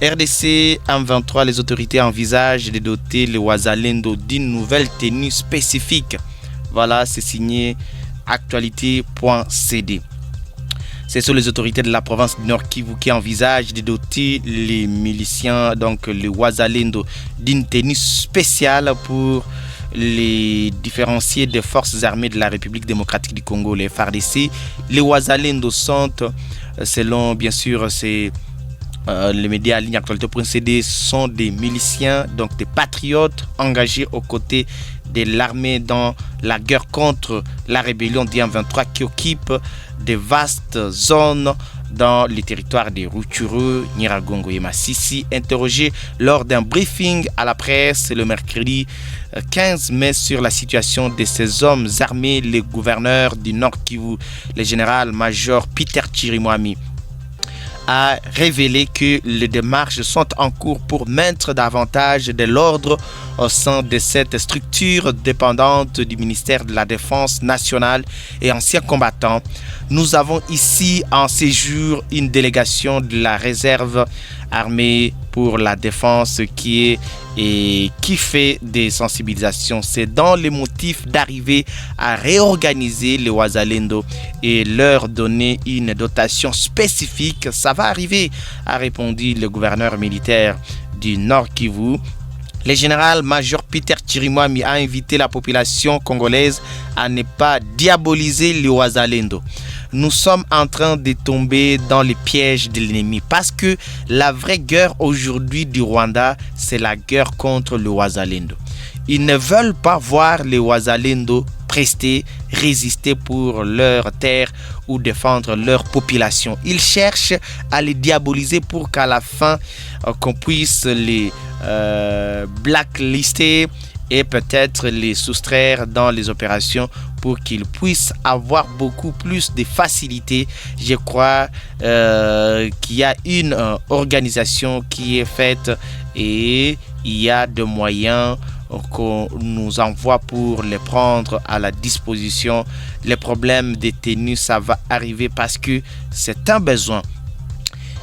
RDC M23, les autorités envisagent de doter les Wazalendo d'une nouvelle tenue spécifique. Voilà, c'est signé actualité.cd. Ce sont les autorités de la province du Nord Kivu qui envisagent de doter les miliciens, donc les Wazalendo, d'une tenue spéciale pour les différencier des forces armées de la République démocratique du Congo, les FARDC. Les Wazalendo sont, selon bien sûr les médias à ligne actualité.cd, sont des miliciens, donc des patriotes engagés aux côtés de l'armée dans la guerre contre la rébellion du M23 qui occupe de vastes zones dans les territoires des Rutshuru, Nyiragongo et Masisi. Interrogé lors d'un briefing à la presse le mercredi 15 mai sur la situation de ces hommes armés, le gouverneur du Nord Kivu, le général-major Peter Chirimwami, a révélé que les démarches sont en cours pour mettre davantage de l'ordre au sein de cette structure dépendante du ministère de la Défense nationale et anciens combattants. Nous avons ici en séjour une délégation de la réserve armée pour la défense qui fait des sensibilisations. C'est dans les motifs d'arriver à réorganiser les Wazalendo et leur donner une dotation spécifique. Ça va arriver, a répondu le gouverneur militaire du Nord Kivu. Le général-major Peter Chirimwami a invité la population congolaise à ne pas diaboliser les Wazalendo. Nous sommes en train de tomber dans les pièges de l'ennemi parce que la vraie guerre aujourd'hui du Rwanda, c'est la guerre contre le Wazalendo. Ils ne veulent pas voir les Wazalendo résister pour leur terre ou défendre leur population. Ils cherchent à les diaboliser pour qu'à la fin, qu'on puisse les blacklister et peut-être les soustraire dans les opérations pour qu'ils puissent avoir beaucoup plus de facilité. Je crois qu'il y a une organisation qui est faite et il y a des moyens qu'on nous envoie pour les prendre à la disposition. Les problèmes de tenue, ça va arriver parce que c'est un besoin.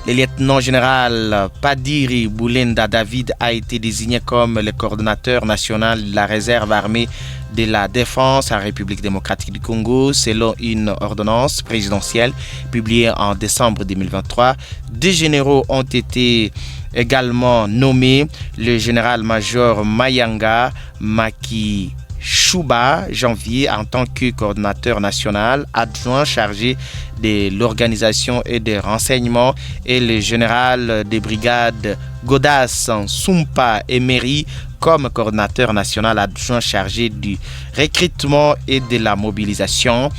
Le lieutenant-général Padiri Boulenda David a été désigné comme le coordonnateur national de la réserve armée de la défense en République démocratique du Congo selon une ordonnance présidentielle publiée en décembre 2023. Deux généraux ont été également nommés, le général-major Mayanga Maki Chouba, janvier, en tant que coordonnateur national adjoint chargé de l'organisation et des renseignements, et le général des brigades Godas Sumpa Emery comme coordonnateur national adjoint chargé du recrutement et de la mobilisation.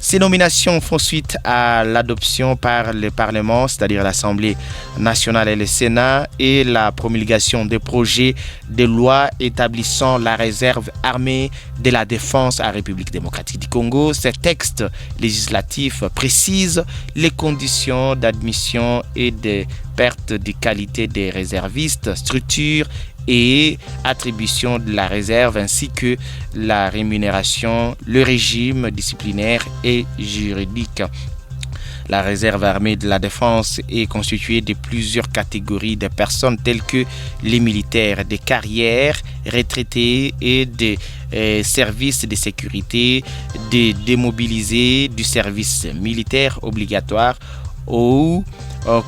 Ces nominations font suite à l'adoption par le Parlement, c'est-à-dire l'Assemblée nationale et le Sénat, et la promulgation des projets de loi établissant la réserve armée de la défense en République démocratique du Congo. Ces textes législatifs précisent les conditions d'admission et de perte de qualité des réservistes, structure et attribution de la réserve ainsi que la rémunération, le régime disciplinaire et juridique. La réserve armée de la défense est constituée de plusieurs catégories de personnes telles que les militaires de carrière, retraités et des services de sécurité, des démobilisés du service militaire obligatoire ou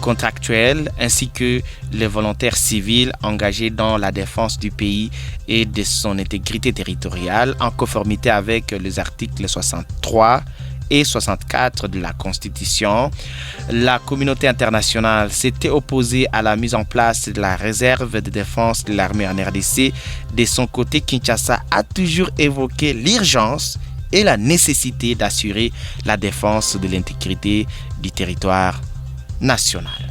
contractuels, ainsi que les volontaires civils engagés dans la défense du pays et de son intégrité territoriale en conformité avec les articles 63 et 64 de la Constitution. La communauté internationale s'était opposée à la mise en place de la réserve de défense de l'armée en RDC. De son côté, Kinshasa a toujours évoqué l'urgence et la nécessité d'assurer la défense de l'intégrité du territoire national.